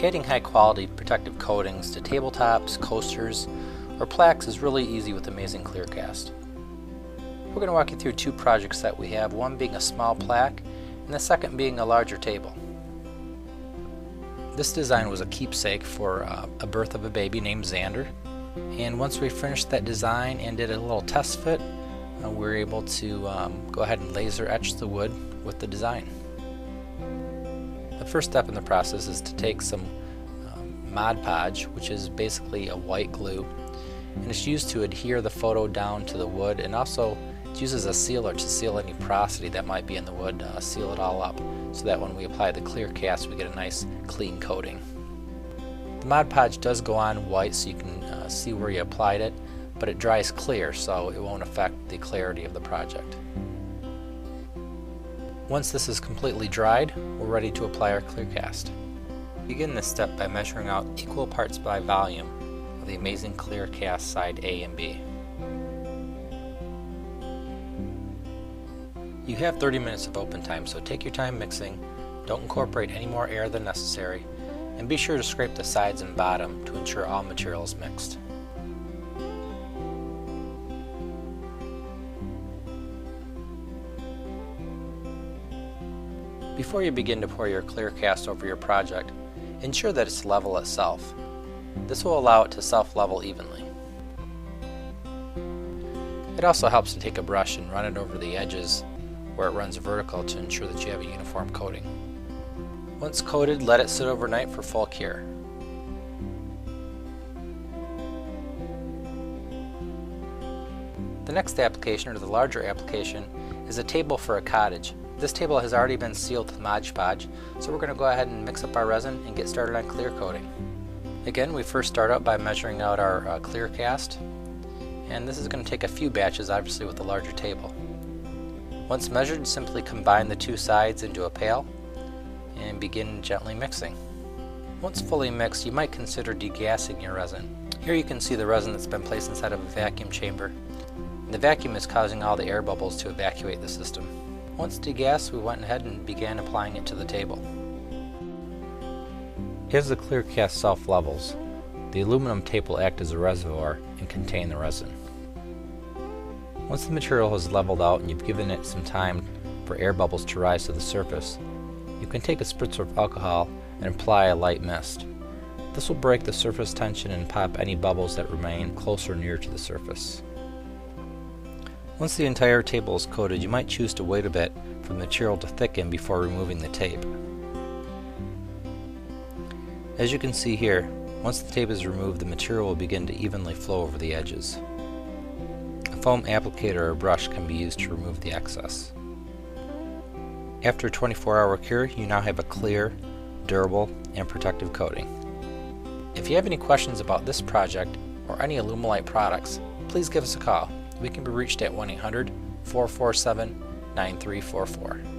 Adding high quality protective coatings to tabletops, coasters, or plaques is really easy with Amazing Clear Cast. We're going to walk you through two projects that we have, one being a small plaque and the second being a larger table. This design was a keepsake for a birth of a baby named Xander, and once we finished that design and did a little test fit, we were able to go ahead and laser etch the wood with the design. The first step in the process is to take some Podge, which is basically a white glue, and it's used to adhere the photo down to the wood, and also it uses a sealer to seal any porosity that might be in the wood, seal it all up, so that when we apply the clear cast we get a nice clean coating. The Podge does go on white so you can see where you applied it, but it dries clear so it won't affect the clarity of the project. Once this is completely dried, we're ready to apply our clear cast. Begin this step by measuring out equal parts by volume of the Amazing Clear Cast side A and B. You have 30 minutes of open time, so take your time mixing, don't incorporate any more air than necessary, and be sure to scrape the sides and bottom to ensure all material is mixed. Before you begin to pour your clear cast over your project, ensure that it's level itself. This will allow it to self-level evenly. It also helps to take a brush and run it over the edges where it runs vertical to ensure that you have a uniform coating. Once coated, let it sit overnight for full cure. The next application, or the larger application, is a table for a cottage. This table has already been sealed with Mod Podge, so we're going to go ahead and mix up our resin and get started on clear coating. Again, we first start out by measuring out our clear cast, and this is going to take a few batches, obviously, with the larger table. Once measured, simply combine the two sides into a pail and begin gently mixing. Once fully mixed, you might consider degassing your resin. Here you can see the resin that's been placed inside of a vacuum chamber. The vacuum is causing all the air bubbles to evacuate the system. Once degassed, we went ahead and began applying it to the table. As the clear cast self-levels, the aluminum tape will act as a reservoir and contain the resin. Once the material has leveled out and you've given it some time for air bubbles to rise to the surface, you can take a spritzer of alcohol and apply a light mist. This will break the surface tension and pop any bubbles that remain close or near to the surface. Once the entire table is coated, you might choose to wait a bit for the material to thicken before removing the tape. As you can see here, once the tape is removed, the material will begin to evenly flow over the edges. A foam applicator or brush can be used to remove the excess. After a 24-hour cure, you now have a clear, durable, and protective coating. If you have any questions about this project or any Alumilite products, please give us a call. We can be reached at 1-800-447-9344.